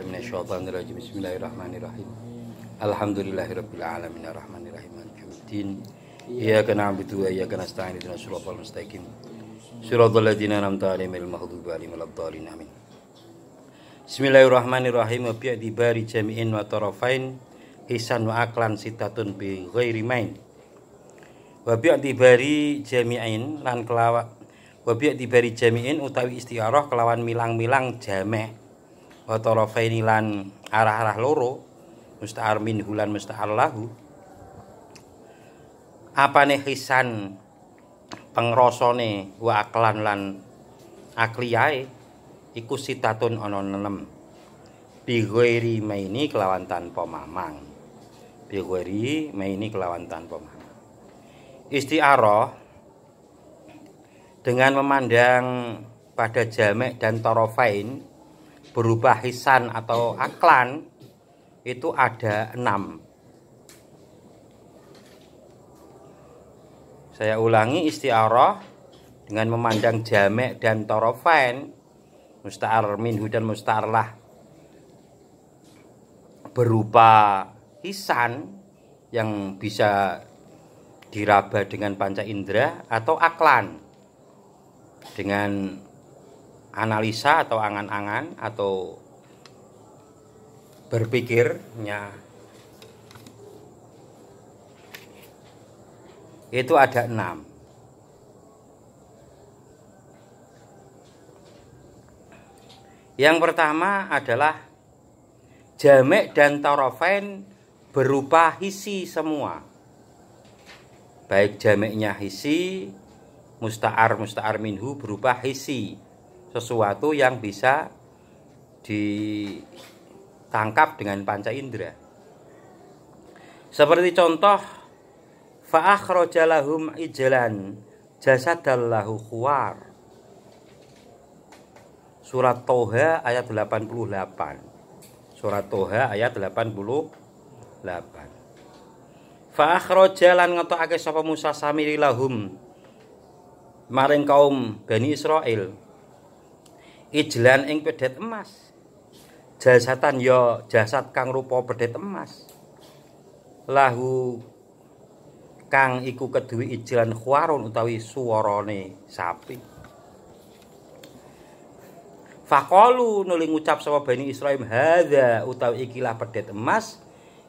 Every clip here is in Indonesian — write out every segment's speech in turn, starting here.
Minasyaitonirrajim. Bismillahirrahmanirrahim. Alhamdulillahirabbil alamin arrahmanirrahim maliki yaumiddin. Iyyaka na'budu wa iyyaka nasta'in ihdinas siratal mustaqim. Shiratal ladzina an'amta 'alaihim ghairil maghdubi 'alaihim waladdallin. Amin. Bismillahirrahmanirrahim. Wa bi bari jami'in wa tarafain hisan wa aqlan sitatun bi ghairi main. Wa bi bari jami'in lan kelawan wa bi bari jami'in utawi istiarah kelawan milang-milang jame'. Wa tarafaini lan arah-arah loro musta'ar minhu lan musta'ar lahu. Apane hisan pengrasane wa aklan lan akliyae iku sitatun ana 6 bi ghairi maini kelawan tanpa mamang. Bi ghairi maini kelawan tanpa mamang. Isti'arah dengan memandang pada jamek dan tarafain berupa hisan atau aklan itu ada 6. Saya ulangi, isti'arah dengan memandang jamek dan tarafain musta'ar minhu dan musta'ar lah berupa hisan yang bisa diraba dengan panca indera atau aklan dengan analisa atau angan-angan atau berpikirnya, itu ada 6. Yang pertama adalah jamek dan tarafain berupa hisi semua, baik jameknya hisi, musta'ar minhu berupa hisi, sesuatu yang bisa ditangkap dengan panca indera. Seperti contoh, fa akhraja lahum ijlan jasadallahu khuwar. Surat Toha ayat 88. Surat Toha ayat 88. Fa akhraja lan ngetokake sapa Musa samiri lahum maring kaum Bani Israil ijlan ing pedet emas, jasatan ya jasad kang rupa pedet emas, lahu kang iku keduwe ijlan khuwarun utawi suwarane sapi. Faqalu nuli ngucap sapa Bani Israil, hadza utawi ikilah pedet emas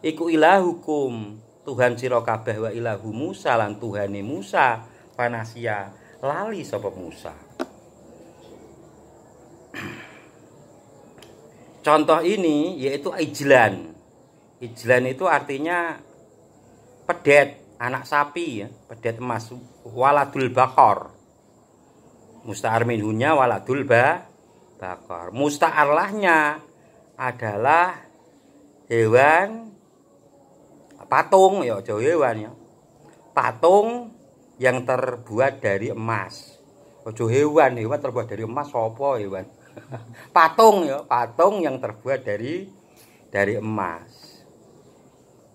iku ilahukum, Tuhan sira kabeh, wa ilahu Musa lan Tuhane Musa, panasia lali sapa Musa. Contoh ini yaitu ijlan. Ijlan itu artinya pedet, anak sapi ya, pedet emas, waladul bakor. Musta'ar minhunya waladul bakor. Musta'ar lahnya adalah hewan patung ya, jauh hewan ya. Patung yang terbuat dari emas. Ojo hewan terbuat dari emas apa hewan? Patung ya, patung yang terbuat dari emas.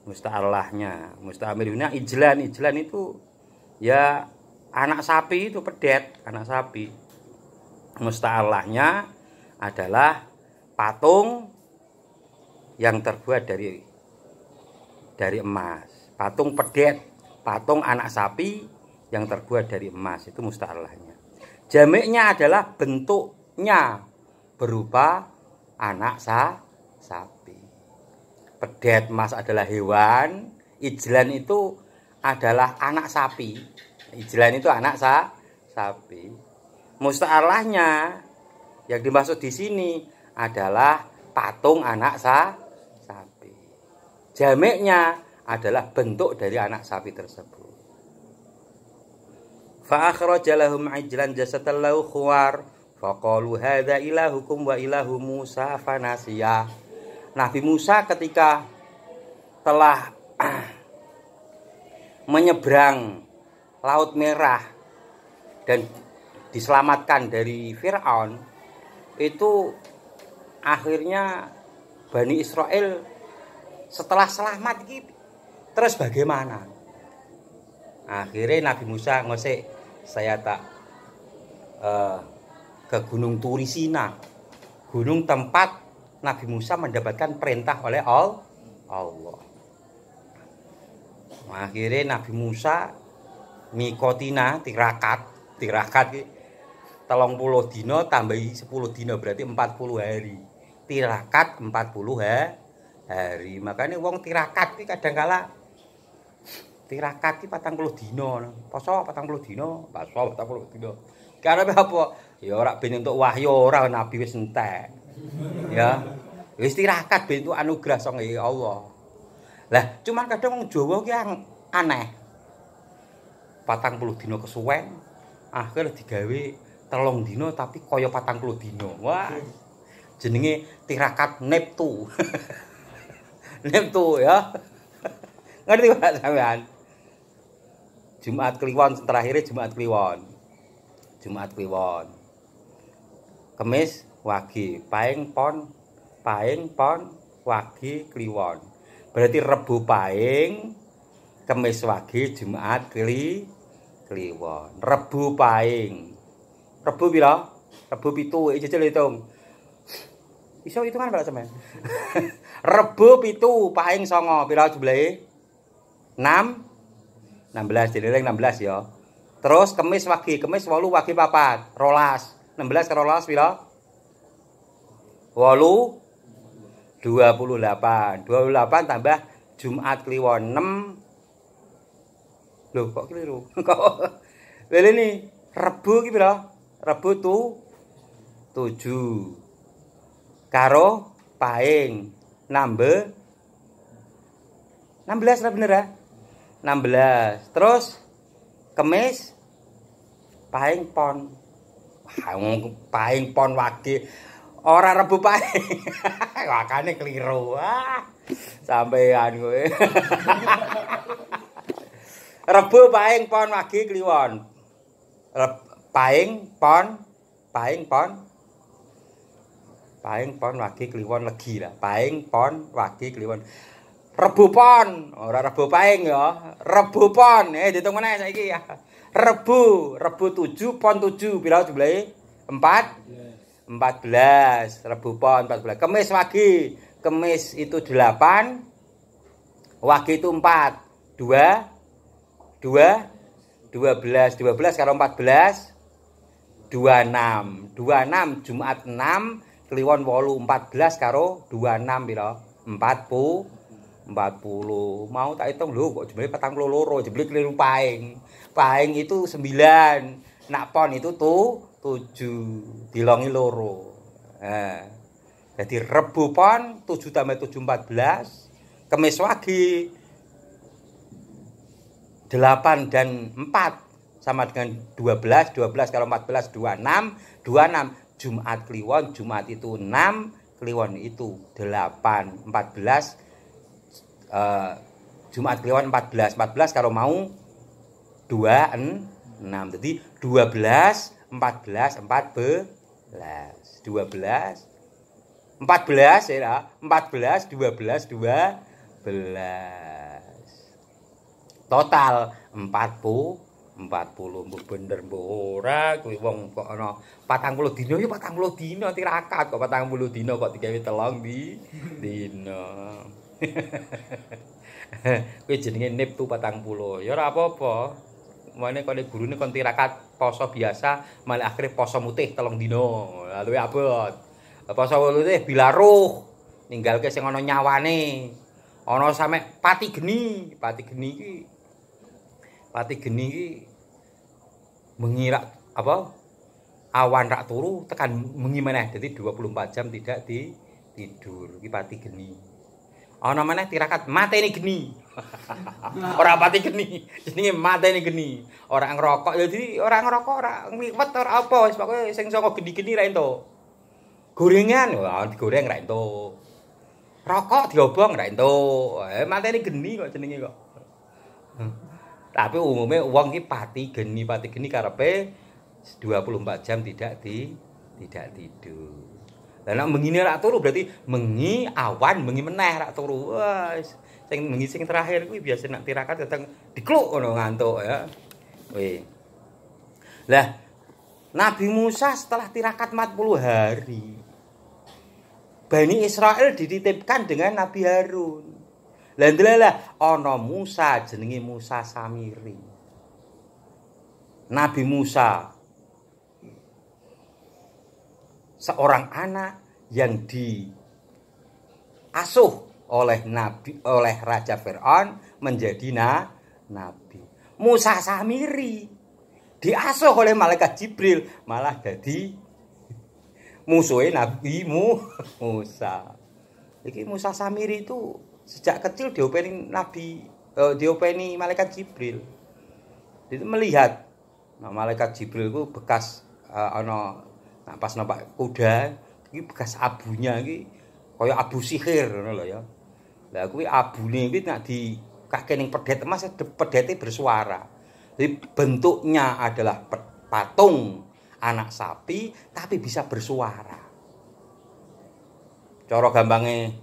Musta'arlahnya, musta'amiruna ijlan itu ya anak sapi, itu pedet, anak sapi. Musta'arlahnya adalah patung yang terbuat dari emas. Patung pedet, patung anak sapi yang terbuat dari emas, itu musta'arlahnya. Jameknya adalah bentuknya berupa anak sapi. Pedet emas adalah hewan, ijlan itu adalah anak sapi. Ijlan itu anak sapi. Musta'arlahnya yang dimaksud di sini adalah patung anak sapi. Jameknya adalah bentuk dari anak sapi tersebut. Fa akhraja lahum ijlan jasadallahu khuwar faqalu hadza ilahukum wa ilahu Musa fanasiya. Nabi Musa ketika telah menyeberang Laut Merah dan diselamatkan dari Firaun, itu akhirnya Bani Israel setelah selamat terus bagaimana? Akhirnya Nabi Musa ngosek, saya tak ke Gunung Turisina, gunung tempat Nabi Musa mendapatkan perintah oleh Allah. Akhirnya Nabi Musa mikotina tirakat ki 30 dina tambahi 10 dina berarti 40 hari. Tirakat 40 hari. Makanya wong tirakat ki kadang kala tirakat ki 40 dina. Poso 40 dina, poso 40 dina. Karepe apa? Ya ora ben entuk wahyu ora nabi wis entek. Ya. Wis tirakat ben entuk anugerah saka Allah. Lah, cuman kadang wong Jawa ki aneh. 40 dina kesuwen, akhir digawe 3 dina tapi kaya 40 dina. Wah. Jenenge tirakat neptu. Neptu ya. Ngerti Pak sampean? Jumat Kliwon terakhir Jumat Kliwon. Jumat Kliwon. Kemis Wage, Paing Pon, Wage Kliwon. Berarti Rebo Paing, Kemis Wage, Jumat Kliwon. Rebo Paing. Rebo pira? Rebo 7, jajal hitung. Iso hitungan Pak sampean. Rebo 7, Paing 9, pira jumlahe? 16 dieling 16 ya. Terus Kemis Wage, Kemis 8, Wage 4, 12. 16 karo 12 pira? 28. 28 tambah Jumat Kliwon 6. Loh kok keliru? Kok lha ini Rebo ki pira? Rebo 7. Karo Paing nambah 16 lah bener ya? 16. Terus Kemis Paing Pon. Paing Pon Wage ora Rebo Paing. Makane keliru. Sampean kowe. Rebo Paing Pon Wage Kliwon. Paing Pon Wage Kliwon legi lah. Paing Pon Wage Kliwon. Rebo Pon, ora Rebo Paing ya. Rebo Pon, diitung meneh saiki ya. Rebo 7, Pon 7, pira jumlahe? 14. Rebo Pon 14. Kemis Wage, Kemis itu 8, Wage itu 4. 12 karo 14 26. 26 Jumat 6, Kliwon 8, 14 karo 26 pira? 40. Mau tak hitung lho kok jumlahe 42, jebule keliru Paing. Paing itu 9, nak Pon itu 7, dilongi loro. Jadi Rebo Pon 7 tambah 7 14, Kemis Wage 8 dan 4 sama dengan 12 karo 14 26. Jumat Kliwon, Jumat itu 6, Kliwon itu 8, 14. Jumat Kliwon 14 karo mau 26. Jadi 12 14 ya 14 12 total 40 mbok bener mbok ora kuwi wong kok ana 40 dina ya 40 dina tirakat kok 40 dina kok digawe 3 dina. Kuwi jenenge neptu 40. Ya ora apa-apa. Mane kene gurune kon tirakat poso biasa, malah akhire poso mutih 3 dina. Lah luwih abot. Poso mutih bilaruh, ninggalke sing ana nyawane. Ana sampe pati geni iki. Pati geni iki mengira apa? Awan rak turu tekan mengi meneh. Dadi 24 jam tidak tidur. Iki pati geni. Ana meneh tirakat mateni geni. Ora pati geni, jenenge mateni geni. Ora ngerokok, jadi ora ngerokok, ora ngliwet, ora apa, wis pokoke sing saka geni-geni ra entuk. Gorengan, wah digoreng ra entuk. Rokok diobong ra entuk. Mateni geni kok jenenge kok. Tapi umumnya wong ki pati geni karepe 24 jam tidak tidur. Lah nek mengine rak turu berarti mengi awan mengi meneh rak turu. Wah, sing mengi sing terakhir kuwi biasa nek tirakat kadang dikluk ngono ngantuk ya. Weh. Lah Nabi Musa setelah tirakat 40 hari Bani Israel dititipkan dengan Nabi Harun. Lah ndelala ana Musa jenenge Musa Samiri. Nabi Musa seorang anak yang diasuh oleh Raja Fir'aun menjadi nabi. Musa Samiri diasuh oleh malaikat Jibril malah jadi musuhnya Nabi Musa. Iki Musa Samiri itu sejak kecil diopeni malaikat Jibril. Itu melihat malaikat Jibril itu bekas pas nampak kuda iki bekas abunya iki kaya abu sihir ngono lho ya. Lah kuwi abune iki nek di kake ning pedet emas pedete bersuara. Jadi bentuknya adalah patung anak sapi tapi bisa bersuara. Cara gampange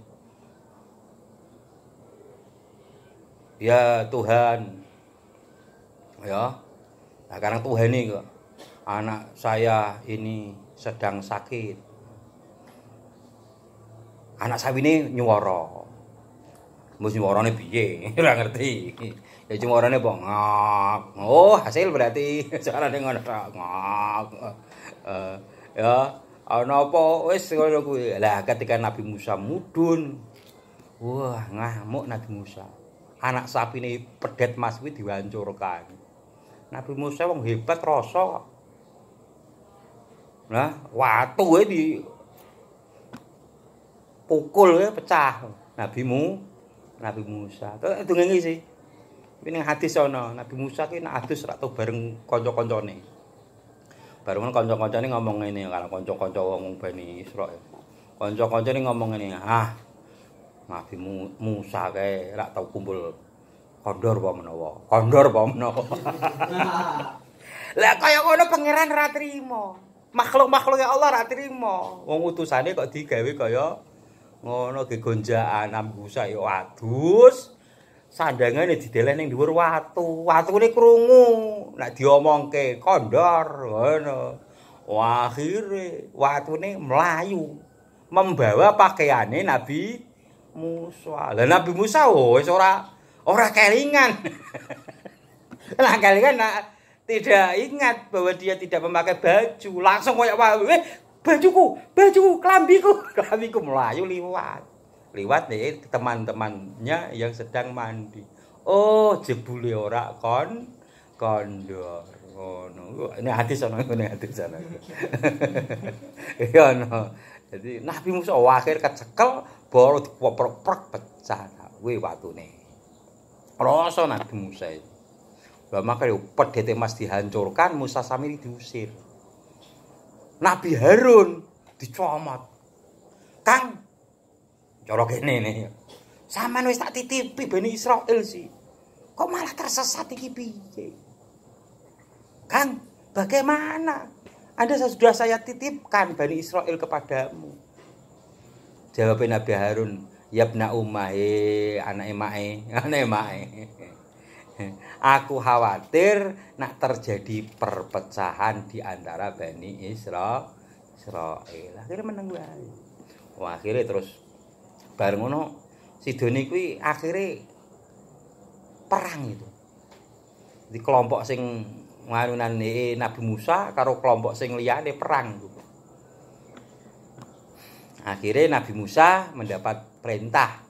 ya Tuhan. Ya. Nah, sekarang Tuhan ini kok anak saya ini sedang sakit. Anak sapi ini nyuwara. Mus nyuwarane piye? Ora ngerti. Ya nyuwarane bongok. Oh, hasil berarti suarane ngono ngok. Ya, ana apa wis ngono kuwi. Lah ketika Nabi Musa mudhun. Wah, ngamuk Nabi Musa. Anak sapi ini pedet mas kuwi diwancurkan. Nabi Musa wong hebat rasa. Nah, watu di pukul pecah. Nabi Musa. Itu dongenge sih. Ini ning hadis ana, Nabi Musa ki nek adus rak tau bareng kanca-kancane. Bareng kanca-kancane ngomong ngene, kalau kanca-kanca wong Bani Israil. Kanca-kancane ngomong ngene, "Ah, Nabi Musa kae rak tau kumpul kondor apa menawa. Kondor apa menawa." Lah kaya ngono pangeran ra trimo. Makhluk-makhluk Allah ra trimo. Wong utusane kok digawe kaya ngono gegonjakan Nabi Musa ya adus. Sandangane dideleh ning dhuwur watu. Watune krungu nek diomongke kondor ngono. Wah, akhire watune mlayu membawa pakaiane Nabi Musa. Lah Nabi Musa wis ora kelingan. Lah kelingan tidak ingat bahwa dia tidak memakai baju. Langsung koyo bajuku, klambiku melayu liwat nih teman-temannya yang sedang mandi. Oh, jebule ora kondor. Ngono. Ini hadis ana. Ya no. Jadi Nabi Musa akhir kecekel baru dipoprok pecah kuwi watune. Rasa Nabi Musa itu. Lah makane pedete Mas dihancurkan, Musa Samiri diusir. Nabi Harun dicomot. Kang, cara kene nih. Sampeyan wis tak titipi Bani Israil sih. Kok malah tersesat iki piye? Kang, bagaimana? Sudah saya titipkan Bani Israil kepadamu. Jawab Nabi Harun, "Yabna ummahe, anake mae. Aku khawatir nak terjadi perpecahan di antara Bani Israil." Akhirnya menang wae. Wah, akhirnya terus bareng ngono sidone kuwi akhirnya perang itu. Di kelompok sing nganunane Nabi Musa karo kelompok sing liyane perang itu. Akhirnya Nabi Musa mendapat perintah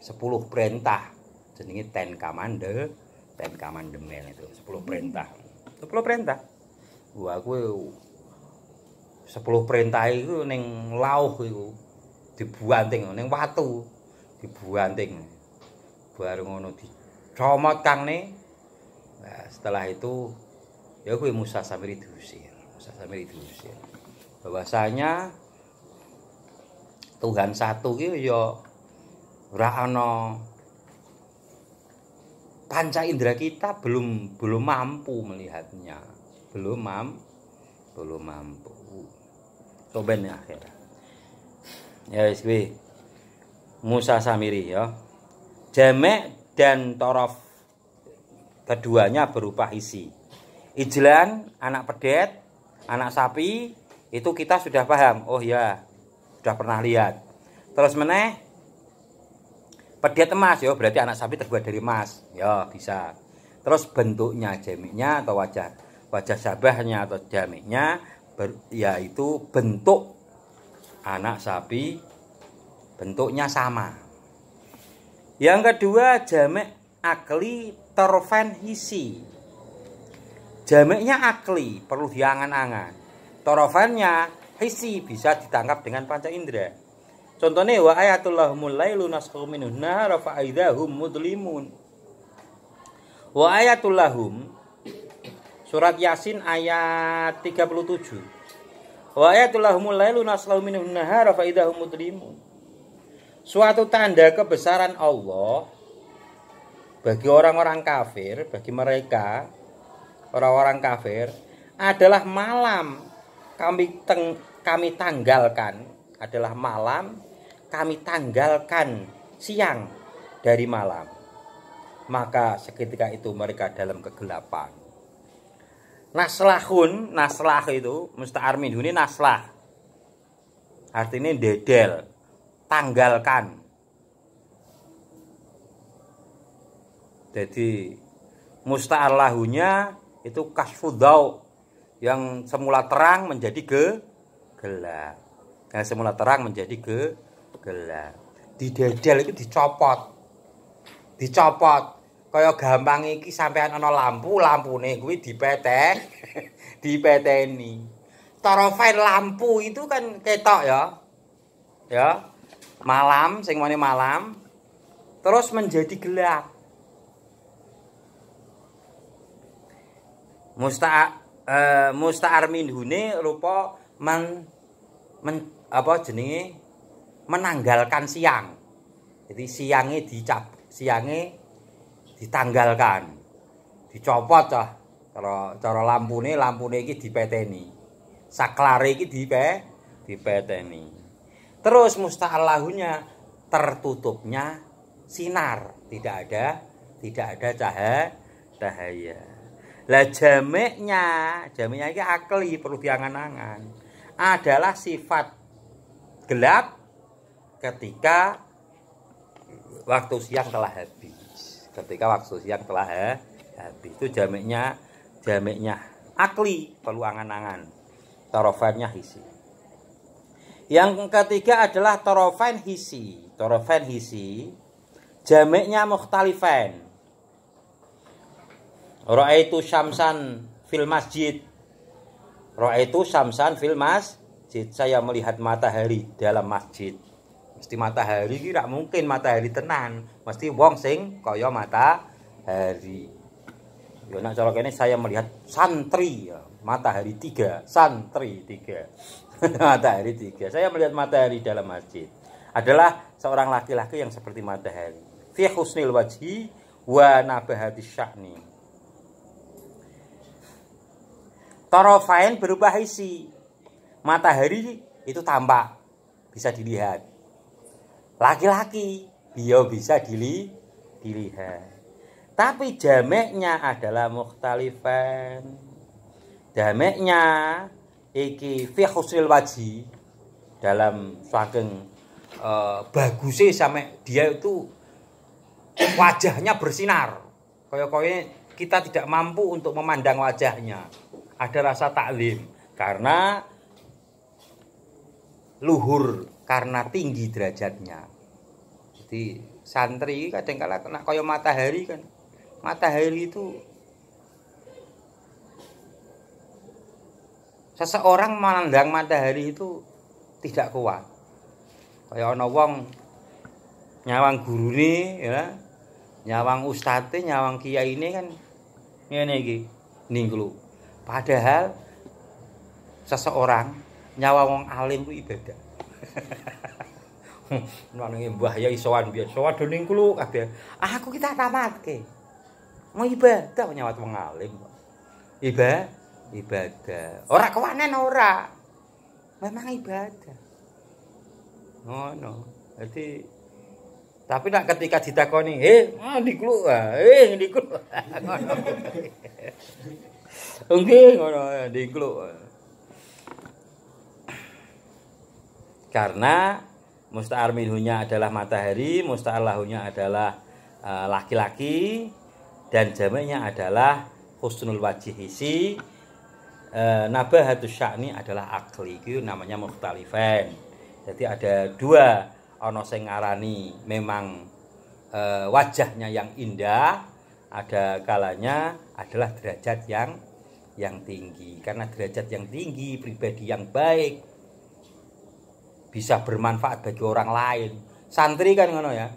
10 perintah. Jenenge Ten Commandment itu 10 perintah. 10 perintah. Wah, kuwi 10 perintah iku ning lauh iku dibuanting ning watu, dibuanting. Bareng ngono dicomot kangne. Nah, setelah itu ya kuwi Musa Samiri diusir. Bahwasanya Tuhan satu ki ya ora ana panca indera kita belum mampu melihatnya. Belum mampu. Coben akhir. Ya wis kuwi. Musa Samiri ya. Jamek dan torof keduanya berupa isi. Ijlan, anak pedet, anak sapi itu kita sudah paham. Oh ya. sudah pernah lihat. Terus meneh pediat emas ya berarti anak sapi terbuat dari emas. Ya, bisa. Terus bentuknya jamiknya atau wajah sabahnya atau jamiknya yaitu bentuk anak sapi bentuknya sama. Yang kedua jamik akli torofen hisi. Jamiknya akli perlu diangan-angan. Torofennya hisi bisa ditangkap dengan panca indera. Contohnya wa ayatul lahumul lailu nasqu minhu nahara fa aidahum mudlimun. Wa ayatul lahum surat Yasin ayat 37. Wa ayatul lahumul lailu nasqu minhu nahara fa aidahum mudlimun. Suatu tanda kebesaran Allah bagi orang-orang kafir, bagi mereka orang-orang kafir adalah malam kami tanggalkan, adalah malam kami tanggalkan siang dari malam. Maka seketika itu mereka dalam kegelapan. Naslah itu musta'ar minhu ini naslah. Artinya dedel, tanggalkan. Jadi musta'ar lahunya itu kasfudau yang semula terang menjadi gelap. Yang semula terang menjadi gelap. Didedel itu dicopot. Kaya gampang iki sampean ana lampune kuwi dipeteni. Torofain lampu itu kan ketok ya. Ya. Malam sing mene malam terus menjadi gelap. Musta'ar minhune rupa menanggalkan siang. Jadi siangnya ditanggalkan. Dicopot cah. Cara lampune iki dipeteni. Saklare iki dipeteni. Terus musta'ar lahunya tertutupnya sinar, tidak ada cahaya. Lah jamiknya iki akli perlu diangan-angan. Adalah sifat gelap ketika waktu siang telah habis. Itu jamiknya akli perlu angan-angan. Torofainnya hisi. Yang ketiga adalah torofain hisi. Jamiknya mukhtalifain. Ra'aitu syamsan fil masjid. Saya melihat matahari dalam masjid. Mesti matahari iki ra mungkin matahari tenan, mesti wong sing kaya matahari. Yo nek cara kene saya melihat santri ya, matahari 3, santri 3. Matahari 3. Saya melihat matahari dalam masjid. Adalah seorang laki-laki yang seperti matahari. Fi husnil wajhi wa nabahati sya'ni. Torofain berupa hisi. Matahari itu tampak, bisa dilihat. Laki-laki, dia bisa dilihat. Tapi jameknya adalah mukhtalifan. Jameknya iki fi husnil wajhi, dalam saking bagusnya sampai dia itu wajahnya bersinar. Kaya-kaya kita tidak mampu untuk memandang wajahnya. Ada rasa taklim karena luhur, karena tinggi derajatnya. Jadi santri kadang-kala kena kaya matahari kan. Matahari itu seseorang memandang matahari itu tidak kuat. Kaya ana wong nyawang gurune ya, nyawang ustate, nyawang kiyaine kan ngene iki ningklu. Padahal seseorang nyawa wong alim ku ibadah. Nang mbah ya isowan biyen, sowan do ningklu kabeh. Aku kita tamatke. Mau ibadah nyawat wong alim. Ibadah. Ora kewanen ora. Memang ibadah. Ngono. Jadi tapi nak ketika ditakoni, ningklu ningklu. Ngono. Nggih ngono ningklu. Karena musta'ar minhunya adalah matahari, musta'ar lahunya adalah laki-laki, dan jamaknya adalah husnul wajih isi, nabahatus sya'ni adalah akli. Itu namanya mukhtalifain. Jadi ada dua, ana sing ngarani memang wajahnya yang indah, ada kalanya adalah derajat yang tinggi. Karena derajat yang tinggi, pribadi yang baik, bisa bermanfaat bagi orang lain. Santri kan ngono ya,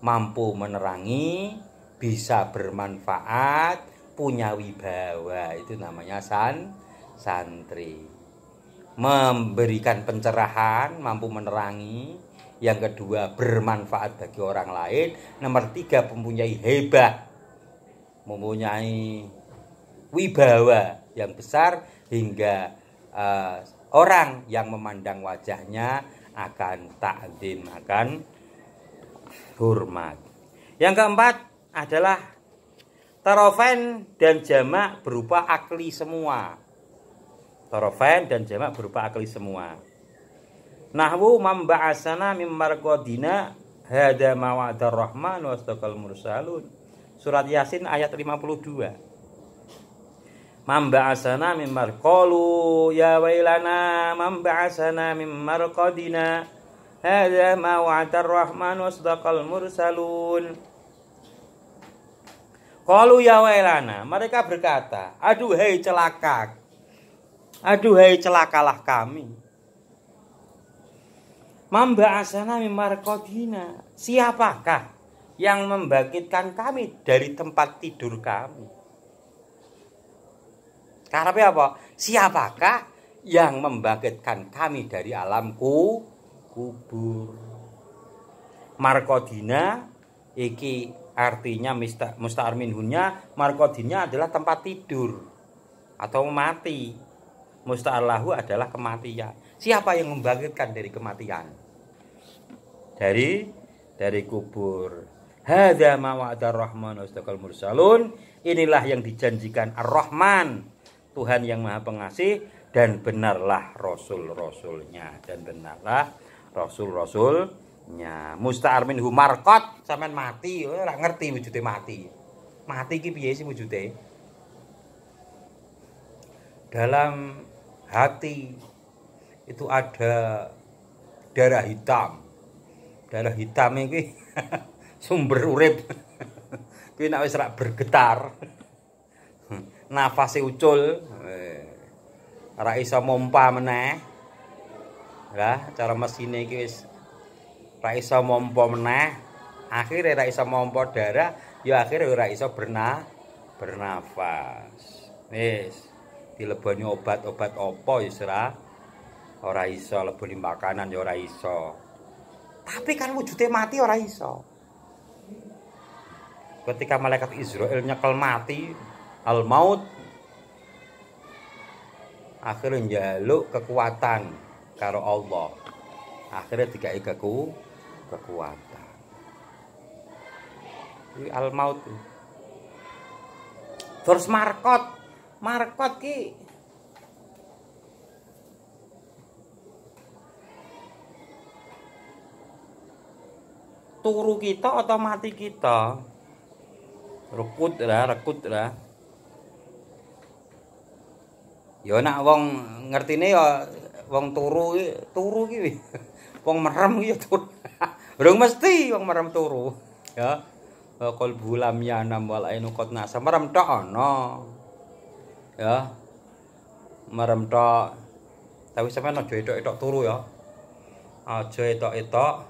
mampu menerangi, bisa bermanfaat, punya wibawa, itu namanya santri. Memberikan pencerahan, mampu menerangi. Yang kedua, bermanfaat bagi orang lain. Nomor tiga, mempunyai hebah, mempunyai wibawa yang besar, hingga orang yang memandang wajahnya akan takdim, akan hormat. Yang keempat adalah tarafain dan jamak berupa akli semua. Tarafain dan jamak berupa akli semua. Nahwu mamba'asana mim marqadina hada ma wa'adar rahman wa astaqal mursalun. Surat Yasin ayat 52. Mamba'asana mim marqalu ya wailana mamba'asana mim marqadina hada ma wa'adar rahman wa astaqal mursalun. Qalu ya wailana, mereka berkata, aduhai celaka. Aduhai celakalah kami. Mamba'asana mim marqadina, siapakah yang membangkitkan kami dari tempat tidur kami? Karena apa? Siapakah yang membangkitkan kami dari alam kubur? Marqadina iki artinya musta'ar minhunya, marqadina adalah tempat tidur atau mati. Musta'ar lahu adalah kematian. Siapa yang membangkitkan dari kematian? Dari kubur. Hadza ma wa'adar rahman wa astaqal mursalun. Inilah yang dijanjikan Ar-Rahman, Tuhan yang Maha Pengasih, dan benarlah rasul-rasulnya, Musta'ar minhu marqat, sampean mati ora ngerti wujude mati. Mati iki piye sih wujude? Dalam hati itu ada darah hitam. Darah hitam iki sumber urip. Kuwi nek wis rak bergetar, nafase ucul, ora iso mompa meneh. Lah, cara mesine iki wis ora iso mompa meneh, akhire ora iso mompa darah, ya akhire ora iso bernafas. Wis dileboni obat-obat apa ya ora iso, leboni makanan ya ora iso. Tapi kan wujude mati ora iso. Ketika malaikat Israel nyekel mati, al-maut, akhirnya njaluk kekuatan karo Allah. Akhirnya dikai kekuatan. Ini al-maut. Terus markot ki turu kita atau mati kita? Rekut lah. Ya nak wong ngertine ya wong turu ki. Wong merem ki ya turu. Urung mesti wong merem turu. Ya. Qalbu lam yanam wal ainu qad nasa. Merem tok ana. Ya. Merem tok. Tapi sampean aja etok-etok turu ya. Aja etok-etok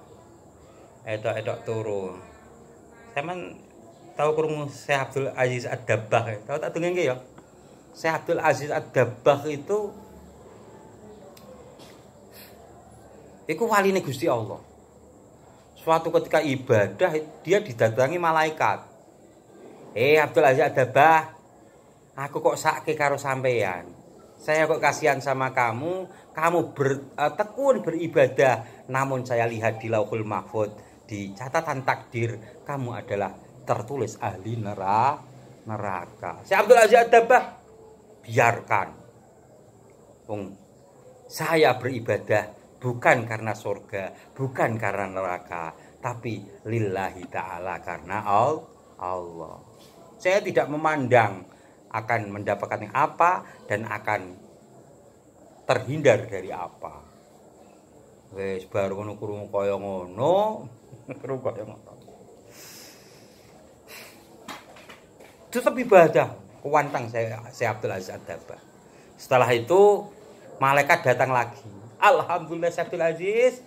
turu. Sampean tahu krungu Syekh Abdul Aziz Ad-Dabbagh? Tahu tak dongeng ya? Syekh Abdul Aziz Ad-Dabbagh itu waline Gusti Allah. Suatu ketika ibadah dia didatangi malaikat. Abdul Aziz Ad-Dabbagh, aku kok sakit karo sampeyan. Saya kok kasihan sama kamu bertekun beribadah, namun saya lihat di Lauhul Mahfuz, di catatan takdir, kamu adalah tertulis ahli neraka. Syekh Abdul Aziz Ad-Dabbagh, biarkan saya beribadah bukan karena surga, bukan karena neraka, tapi lillahi ta'ala, karena Allah. Saya tidak memandang akan mendapatkan yang apa dan akan terhindar dari apa. Wes baru ngono krungu kaya ngono, krungu kaya ngono. Tetap ibadah, kuantang saya Abdul Aziz Ad-Dabbagh. Setelah itu malaikat datang lagi. Alhamdulillah Abdul Aziz,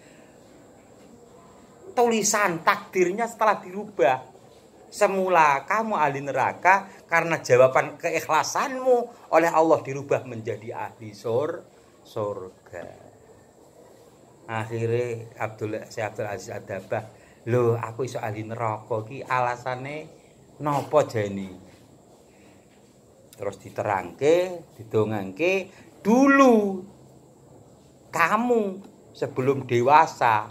tulisan takdirnya setelah dirubah. Semula kamu ahli neraka, karena jawaban keikhlasanmu oleh Allah dirubah menjadi ahli surga. Akhirnya Abdul Aziz Ad-Dabbagh, lho aku iso ahli neraka ki alasane napa jane? Terus diterangke, didongangke, dulu kamu sebelum dewasa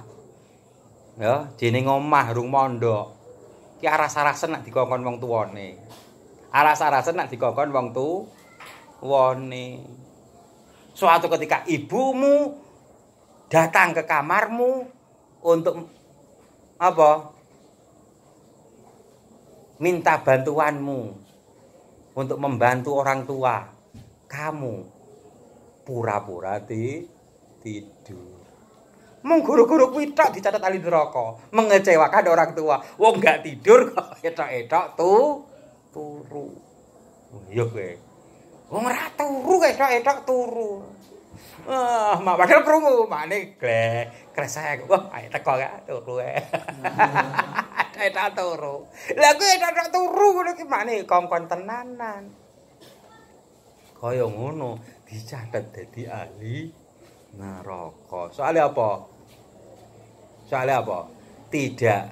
ya jeneng omah rung mondok ki aras-arasen nak dikongkon wong tuwane. Aras-arasen nak dikongkon wong tuwane. Suatu ketika ibumu datang ke kamarmu untuk apa? Minta bantuanmu untuk membantu orang tua. Kamu pura-pura tidur. Mung guru-guru kuwi tok dicatat ahli neraka, mengecewakan orang tua. Wong enggak tidur kok etok-etok turu. Yo kowe. Wong ora turu etok-etok turu. Mak padahal krungu, makne kresek. Wah, ayo teko gak turu ae. Etok turu. Lah kuwi etok turu ngono ki makne kongkon tenanan. Kaya ngono dicatat dadi ahli neraka. Soalnya apa? Tidak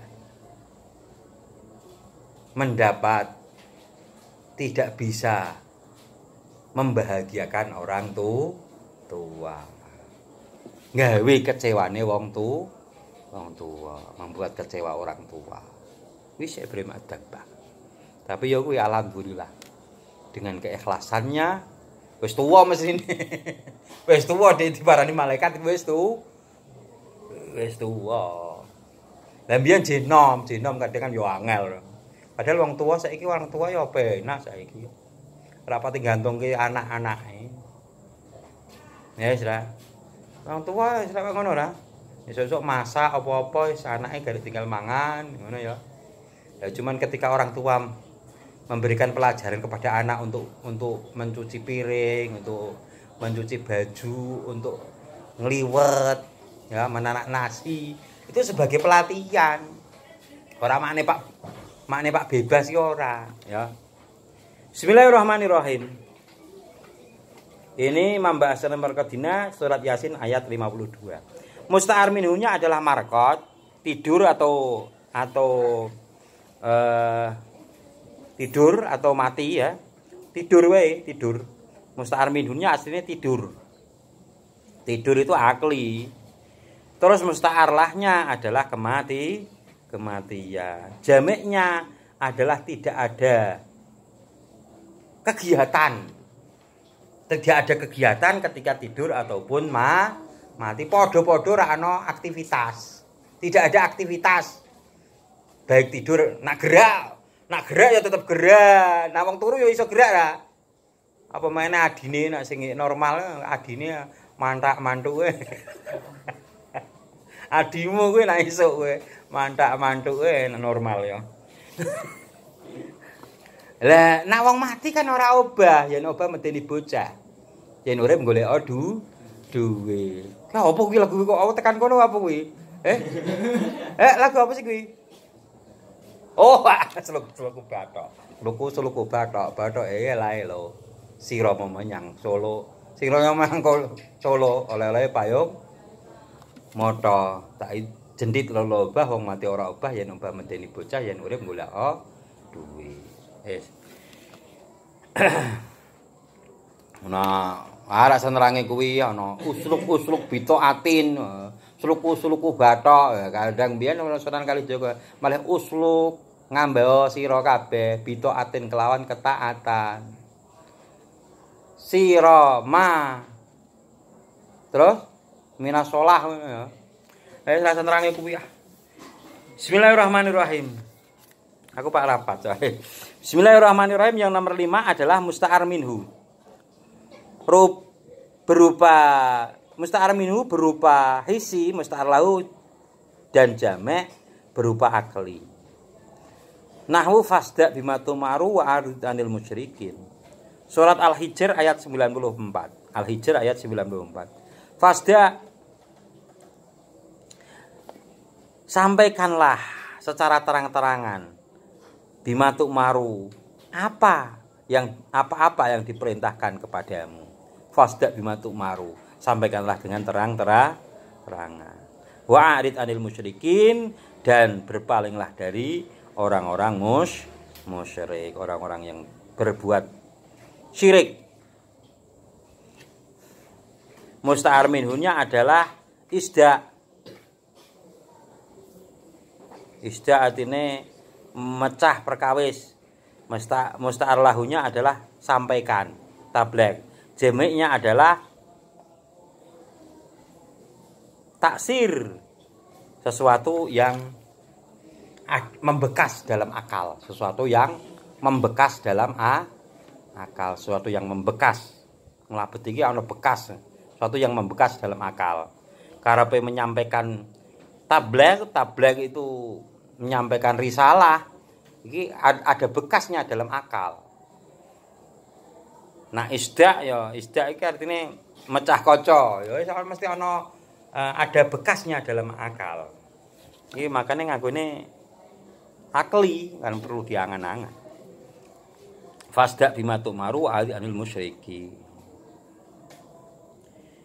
mendapat, tidak bisa membahagiakan orang tua. Gawe kecewane wong tua, membuat kecewa orang tua. Wis Ibrahim Ad-Dabbagh. Tapi ya kuwi alhamdulillah dengan keikhlasannya wis tuwa mesine. Wis tuwa dibarani malaikat wis tuwa. Lah mbiyen jenom kadang kan yo angel. Padahal wong tua saiki orang tua yo penak saiki. Ora pati gantungke anak-anake. Ya wis ra. Wong tua wis ra ngono ra. Esuk-esuk masak apa-apa wis anake gak tinggal mangan ngono ya. Ya cuman ketika orang tua memberikan pelajaran kepada anak untuk mencuci piring, untuk mencuci baju, untuk ngeliwet, ya, menanak nasi, itu sebagai pelatihan. Ora makne Pak bebas ki ora, ya. Bismillahirrahmanirrahim. Ini membahas Marqadina surat Yasin ayat 52. Musta'ar minhunya adalah marqad, tidur atau tidur atau mati ya. Tidur wae, tidur. Musta'ar minhunya aslinya tidur. Tidur itu akli. Terus musta'ar lahnya adalah kematian. Jamiknya adalah tidak ada kegiatan. Tidak ada kegiatan ketika tidur ataupun mati. Podo-podo ra ana aktivitas. Tidak ada aktivitas. Baik tidur nak gerak ya tetap gerak. Nah wong turu ya iso gerak ra. Apa meneh adine nak sing normal adine mantak-mantuke. Adimu kuwi nek esuk kowe mantak-mantuke normal ya. Lah nek wong mati kan ora obah, yen obah medeni bocah. Yen urip golek duwe. Lah apa kuwi lagu kok tekan kono apa kuwi? Lagu apa sih kuwi? Oh, seluku bathok. Seluku bathok. Bathok lae lho. Sira menyang Solo. Sira menyang Solo oleh-oleh payung moto tak jendit lolo obah wong mati ora obah yen obah medeni bocah yen urip golek duwe. Nah, arek senerange kuwi ana usluk-usluk bitaatin, sluku-sluku bathok. Kadang biyen ana Sunan Kalijaga malah usluk ngambawa sira kabeh bitaatin kelawan ketaatan. Sira ma terus minas sholah ya. Rasa nerangi kuwi ah. Bismillahirrahmanirrahim. Aku Pak rapat coy. Bismillahirrahmanirrahim. Yang nomor 5 adalah musta'ar minhu. Berupa musta'ar minhu berupa hisi, musta'ar lahu dan jamek berupa akli. Nahwu fasda bima tumaru wa arid anil musyrikin. Surat Al-Hijr ayat 94. Al-Hijr ayat 94. Fasda, sampaikanlah secara terang-terangan bima tu'maru, apa-apa yang diperintahkan kepadamu. Fasda bima tu'maru, sampaikanlah dengan terang-terangan. Wa arid anil musyrikin, dan berpalinglah dari orang-orang musyrik, orang-orang yang berbuat syirik. Musta'ar minhunya adalah isda. Isda artinya mecah perkawis. Musta'ar lahunya adalah sampaikan, tabligh. Jamiknya adalah taksir, sesuatu yang membekas dalam akal, sesuatu yang membekas dalam akal, sesuatu yang membekas. Ngelabet iki ana bekas, sesuatu yang membekas dalam akal. Karepe menyampaikan tabligh itu menyampaikan risalah, iki ada bekasnya dalam akal. Nah, isda iki artinya mecah kaca. Ya mesti ana ada bekasnya dalam akal. Iki makanya nganggone akli kan perlu diangan-angan. Fasda bima tu'maru wa anil musyriki.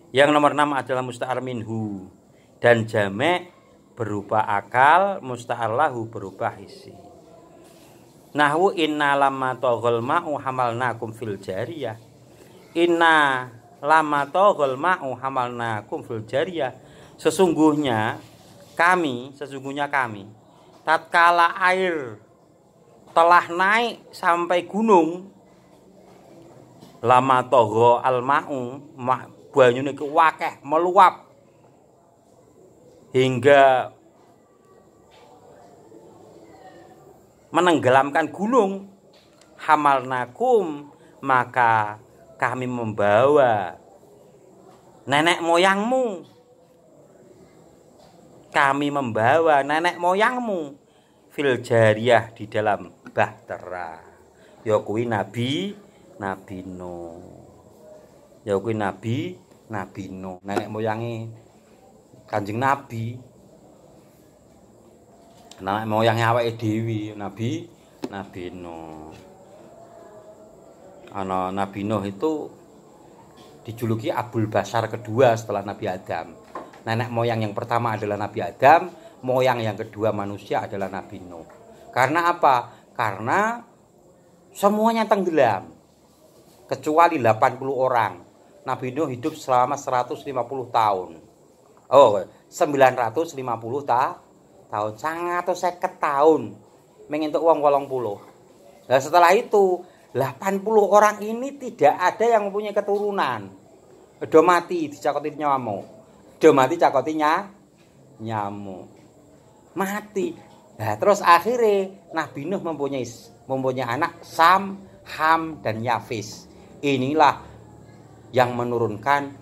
Yang nomor 6 adalah musta'ar minhu, dan jamek berupa akal, musta'ar lahu berupa hisi. Nahwu inna lamma taghal ma'u hamalnakum fil jariyah. Inna lamma taghal ma'u hamalnakum fil jariyah. Sesungguhnya kami tatkala air telah naik sampai gunung, lama tagha al ma'u, banyune ku wakeh meluap hingga menenggelamkan gunung, hamalnakum, maka kami membawa nenek moyangmu, fil jariyah, di dalam bahtera. Ya kuwi Nabi Nuh. Nenek moyange Kanjeng Nabi. Nenek moyange awake dhewe Nabi Nuh. Ana Nabi Nuh itu dijuluki Abul Bashar kedua setelah Nabi Adam. Nenek moyang yang pertama adalah Nabi Adam, moyang yang kedua manusia adalah Nabi Nuh. Karena apa? Karena semuanya tenggelam kecuali 80 orang. Nabi Nuh hidup selama 150 tahun. 950 tahun, 150 tahun. Mengentuk wong 80. Nah, setelah itu 80 orang ini tidak ada yang mempunyai keturunan. Do mati dicakoti nyamuk. Nyamuk. Mati. Nah, terus akhirnya Nabi Nuh mempunyai anak Sam, Ham, dan Yafis. Inilah yang menurunkan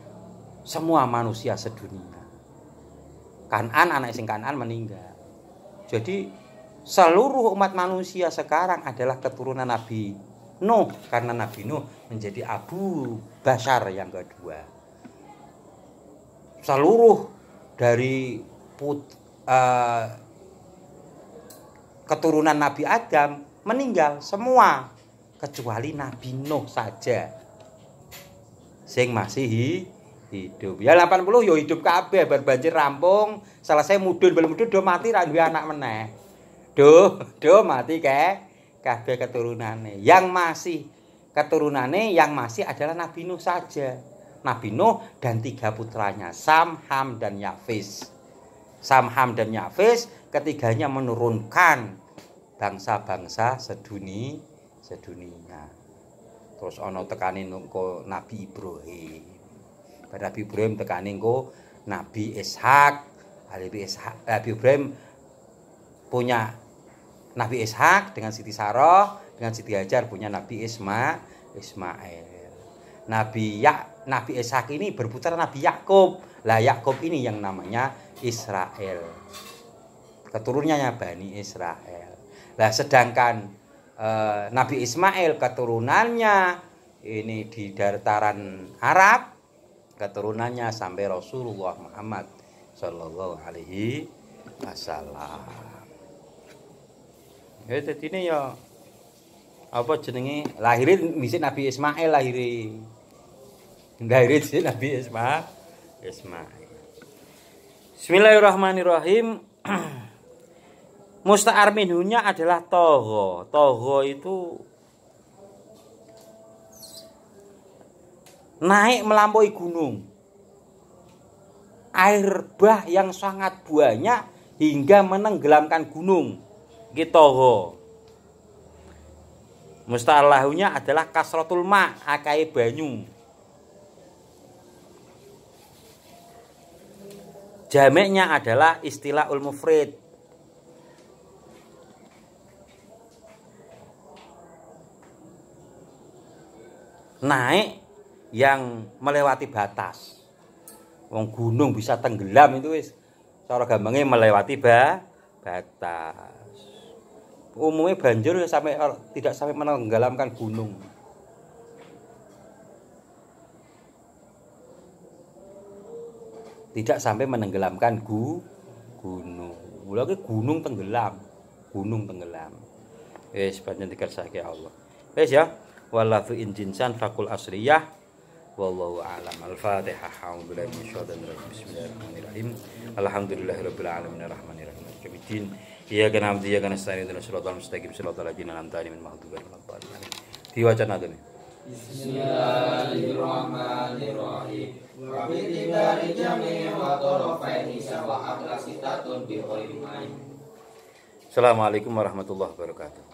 semua manusia sedunia. Anak sing Kan'an meninggal. Jadi seluruh umat manusia sekarang adalah keturunan Nabi Nuh, karena Nabi Nuh menjadi Abu Bashar yang kedua. Seluruh dari keturunan Nabi Adam meninggal semua kecuali Nabi Nuh saja sing masih hidup. Ya 80 yo hidup kabeh, bar banjir rampung, selesai mudhun do mati ra duwe anak meneh. Do mati kabeh keturunane. Yang masih keturunane yang masih adalah Nabi Nuh saja. Nabi Nuh dan 3 putranya, Sam, Ham, dan Yafis. Sam, Ham, dan Yafis ketiganya menurunkan bangsa-bangsa sedunia. Terus ana tekane Nabi Ibrahim. Nabi Ibrahim tekane Nabi Ishak. Nabi Ibrahim punya Nabi Ishak dengan Siti Sarah, dengan Siti Hajar punya Nabi Ismail. Nabi Ishak ini berputra Nabi Yakub. Lah Yakub ini yang namanya Israel. Keturunannya Bani Israel. Lah sedangkan Nabi Ismail keturunannya ini di dataran Arab, keturunannya sampai Rasulullah Muhammad sallallahu alaihi wasallam. Ya dadi ini ya apa jenenge lahirin misi Nabi Ismail lahirin Nabi Ismail. Bismillahirrahmanirrahim. Musta'ar minhunya adalah Toho. Toho itu naik melampaui gunung. Air bah yang sangat banyak hingga menenggelamkan gunung. Iki Toho. Musta'ar lahunya adalah kasratul ma, akai banyu. Jameknya adalah istilah mufrid. Naik yang melewati batas. Wong gunung bisa tenggelam itu wis cara gampangnya melewati batas. Umumnya banjir sampai tidak sampai menenggelamkan gunung. Tidak sampai menenggelamkan gunung. Lagi gunung tenggelam. Wis pancen dikersake Allah. Wis ya. Wallahu in jinsan fakul asriyah wallahu a'lam. Al-Fatihah. A'udzubillahi minasyaitonir rajim. Bismillahirrahmanirrahim. Alhamdulillahirabbil alamin arrahmanirrahim maliki yaumiddin. Iyyaka na'budu wa iyyaka nasta'in ihdinas siratal mustaqim siratal ladzina an'amta 'alaihim ghairil maghdubi 'alaihim waladdallin. Diwacana dene. Bismillahirrahmanirrahim. Wa bi tibari jami' wa tarafaini sawa aqlasitatun bi ghairi main. Assalamualaikum warahmatullahi wabarakatuh.